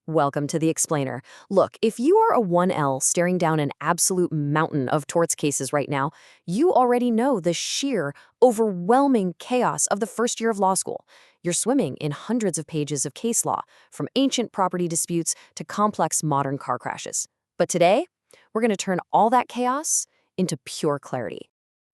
Welcome to the Explainer. Look, if you are a 1L staring down an absolute mountain of torts cases right now, you already know the sheer, overwhelming chaos of the first year of law school. You're swimming in hundreds of pages of case law, from ancient property disputes to complex modern car crashes. But today, we're going to turn all that chaos into pure clarity.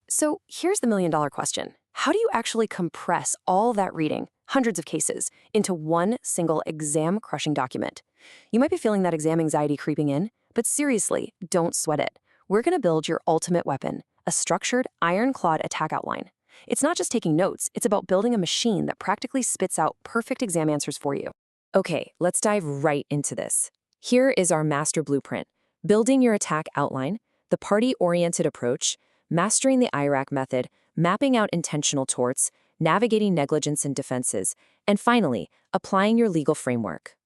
So here's the million-dollar question. How do you actually compress all that reading, hundreds of cases, into one single exam-crushing document? You might be feeling that exam anxiety creeping in, but seriously, don't sweat it. We're going to build your ultimate weapon, a structured, ironclad attack outline. It's not just taking notes, it's about building a machine that practically spits out perfect exam answers for you. Okay, let's dive right into this. Here is our master blueprint: building your attack outline, the party-oriented approach, mastering the IRAC method, mapping out intentional torts, navigating negligence and defenses, and finally, applying your legal framework.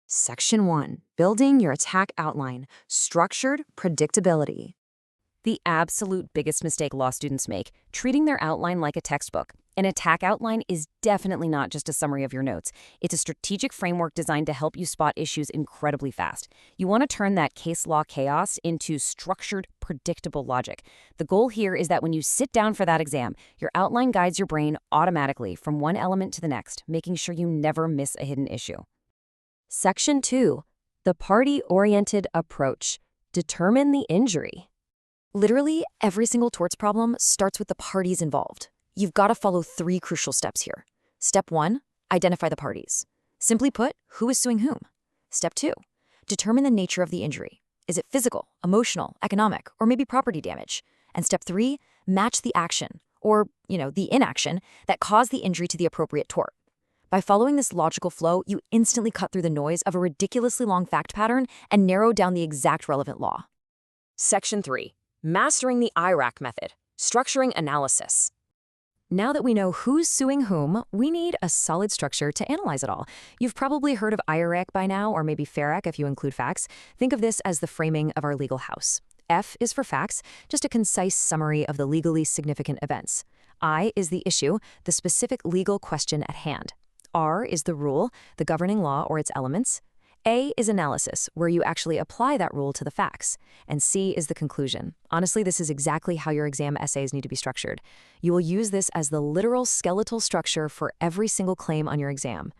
Section 1. Building your attack outline. Structured predictability. The absolute biggest mistake law students make: treating their outline like a textbook. An attack outline is definitely not just a summary of your notes. It's a strategic framework designed to help you spot issues incredibly fast. You want to turn that case law chaos into structured, predictable logic. The goal here is that when you sit down for that exam, your outline guides your brain automatically from one element to the next, making sure you never miss a hidden issue. Section 2. The party-oriented approach. Determine the injury. Literally, every single torts problem starts with the parties involved. You've got to follow 3 crucial steps here. Step 1, identify the parties. Simply put, who is suing whom? Step 2, determine the nature of the injury. Is it physical, emotional, economic, or maybe property damage? And step 3, match the action, or, the inaction, that caused the injury to the appropriate tort. By following this logical flow, you instantly cut through the noise of a ridiculously long fact pattern and narrow down the exact relevant law. Section 3. Mastering the IRAC method. Structuring analysis. Now that we know who's suing whom, we need a solid structure to analyze it all. You've probably heard of IRAC by now, or maybe FARAC if you include facts. Think of this as the framing of our legal house. F is for facts, just a concise summary of the legally significant events. I is the issue, the specific legal question at hand. R is the rule, the governing law or its elements. A is analysis, where you actually apply that rule to the facts. And C is the conclusion. Honestly, this is exactly how your exam essays need to be structured. You will use this as the literal skeletal structure for every single claim on your exam.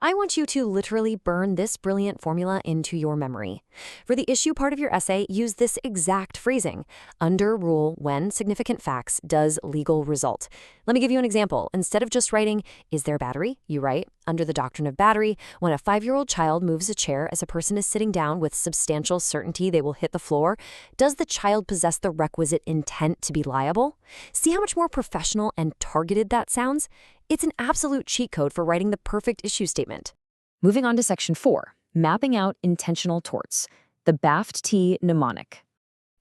I want you to literally burn this brilliant formula into your memory. For the issue part of your essay, use this exact phrasing: under rule when significant facts does legal result. Let me give you an example. Instead of just writing, is there battery? You write, under the doctrine of battery, when a 5-year-old child moves a chair as a person is sitting down with substantial certainty they will hit the floor, does the child possess the requisite intent to be liable? See how much more professional and targeted that sounds? It's an absolute cheat code for writing the perfect issue statement. Moving on to Section 4, mapping out intentional torts, the BAFT-T mnemonic.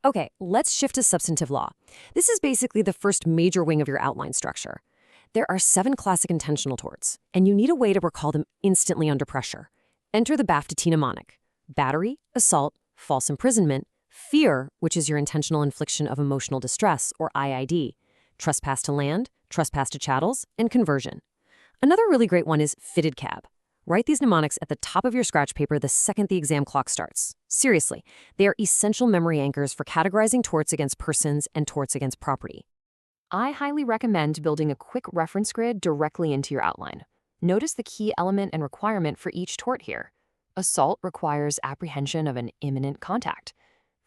Okay, let's shift to substantive law. This is basically the first major wing of your outline structure. There are 7 classic intentional torts, and you need a way to recall them instantly under pressure. Enter the BAFT-T mnemonic: battery, assault, false imprisonment, fear, which is your intentional infliction of emotional distress, or IIED, trespass to land, trespass to chattels, and conversion. Another really great one is fitted cab. Write these mnemonics at the top of your scratch paper the second the exam clock starts. Seriously, they are essential memory anchors for categorizing torts against persons and torts against property. I highly recommend building a quick reference grid directly into your outline. Notice the key element and requirement for each tort here. Assault requires apprehension of an imminent contact.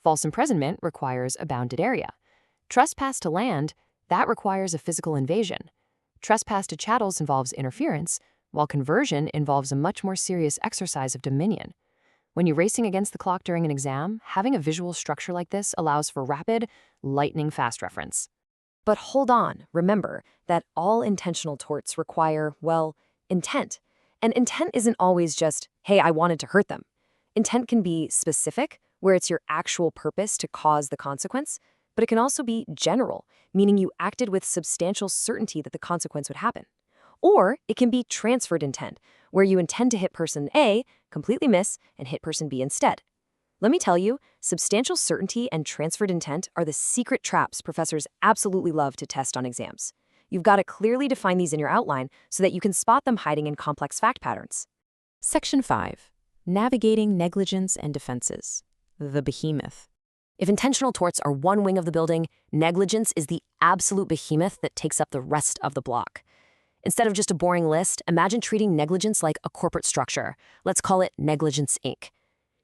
False imprisonment requires a bounded area. Trespass to land, that requires a physical invasion. Trespass to chattels involves interference, while conversion involves a much more serious exercise of dominion. When you're racing against the clock during an exam, having a visual structure like this allows for rapid, lightning-fast reference. But hold on, remember that all intentional torts require, intent. And intent isn't always just, hey, I wanted to hurt them. Intent can be specific, where it's your actual purpose to cause the consequence, but it can also be general, meaning you acted with substantial certainty that the consequence would happen. Or it can be transferred intent, where you intend to hit person A, completely miss, and hit person B instead. Let me tell you, substantial certainty and transferred intent are the secret traps professors absolutely love to test on exams. You've got to clearly define these in your outline so that you can spot them hiding in complex fact patterns. Section 5. Navigating negligence and defenses. The behemoth. If intentional torts are one wing of the building, negligence is the absolute behemoth that takes up the rest of the block. Instead of just a boring list, imagine treating negligence like a corporate structure. Let's call it Negligence, Inc.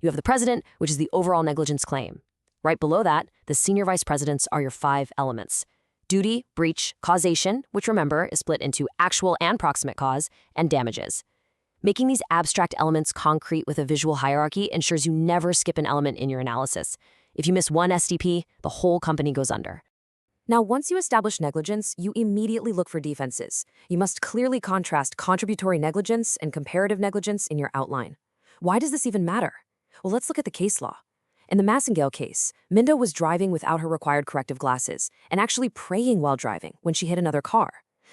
You have the president, which is the overall negligence claim. Right below that, the senior vice presidents are your 5 elements. Duty, breach, causation, which remember is split into actual and proximate cause, and damages. Making these abstract elements concrete with a visual hierarchy ensures you never skip an element in your analysis. If you miss one SDP, the whole company goes under. Now, once you establish negligence, you immediately look for defenses. You must clearly contrast contributory negligence and comparative negligence in your outline. Why does this even matter? Well, let's look at the case law. In the Massengale case, Minda was driving without her required corrective glasses and actually praying while driving when she hit another car.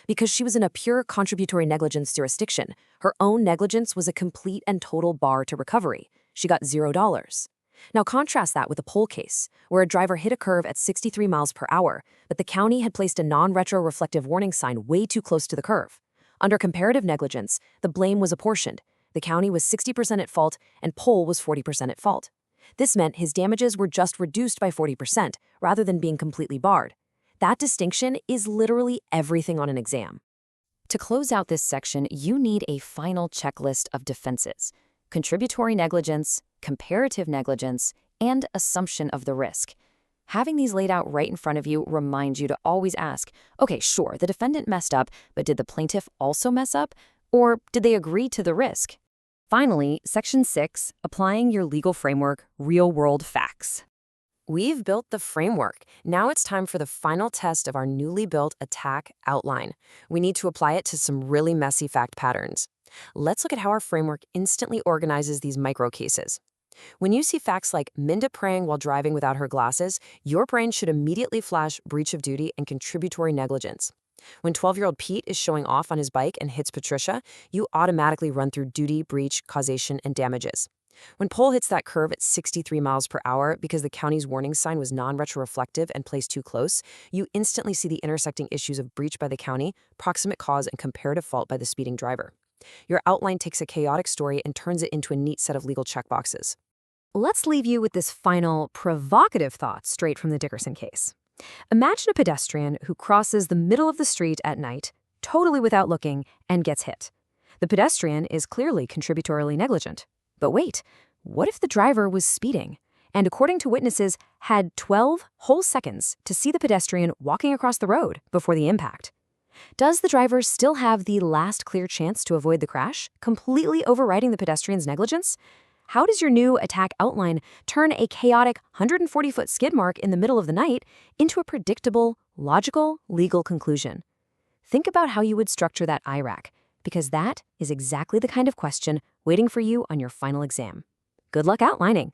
Because she was in a pure contributory negligence jurisdiction, her own negligence was a complete and total bar to recovery. She got $0. Now contrast that with the Pohl case, where a driver hit a curve at 63 miles per hour, but the county had placed a non-retroreflective warning sign way too close to the curve. Under comparative negligence, the blame was apportioned. The county was 60% at fault and Pohl was 40% at fault. This meant his damages were just reduced by 40%, rather than being completely barred. That distinction is literally everything on an exam. To close out this section, you need a final checklist of defenses: contributory negligence, comparative negligence, and assumption of the risk. Having these laid out right in front of you reminds you to always ask, okay, sure, the defendant messed up, but did the plaintiff also mess up? Or did they agree to the risk? Finally, Section 6, applying your legal framework, real-world facts. We've built the framework. Now it's time for the final test of our newly built attack outline. We need to apply it to some really messy fact patterns. Let's look at how our framework instantly organizes these micro cases. When you see facts like Minda praying while driving without her glasses, your brain should immediately flash breach of duty and contributory negligence. When 12-year-old Pete is showing off on his bike and hits Patricia, you automatically run through duty, breach, causation, and damages. When Pohl hits that curve at 63 miles per hour because the county's warning sign was non-retroreflective and placed too close, you instantly see the intersecting issues of breach by the county, proximate cause, and comparative fault by the speeding driver. Your outline takes a chaotic story and turns it into a neat set of legal checkboxes. Let's leave you with this final provocative thought straight from the Dickerson case. Imagine a pedestrian who crosses the middle of the street at night, totally without looking, and gets hit. The pedestrian is clearly contributory negligent. But wait, what if the driver was speeding and, according to witnesses, had 12 whole seconds to see the pedestrian walking across the road before the impact? Does the driver still have the last clear chance to avoid the crash, completely overriding the pedestrian's negligence? How does your new attack outline turn a chaotic 140-foot skid mark in the middle of the night into a predictable, logical, legal conclusion? Think about how you would structure that IRAC, because that is exactly the kind of question waiting for you on your final exam. Good luck outlining.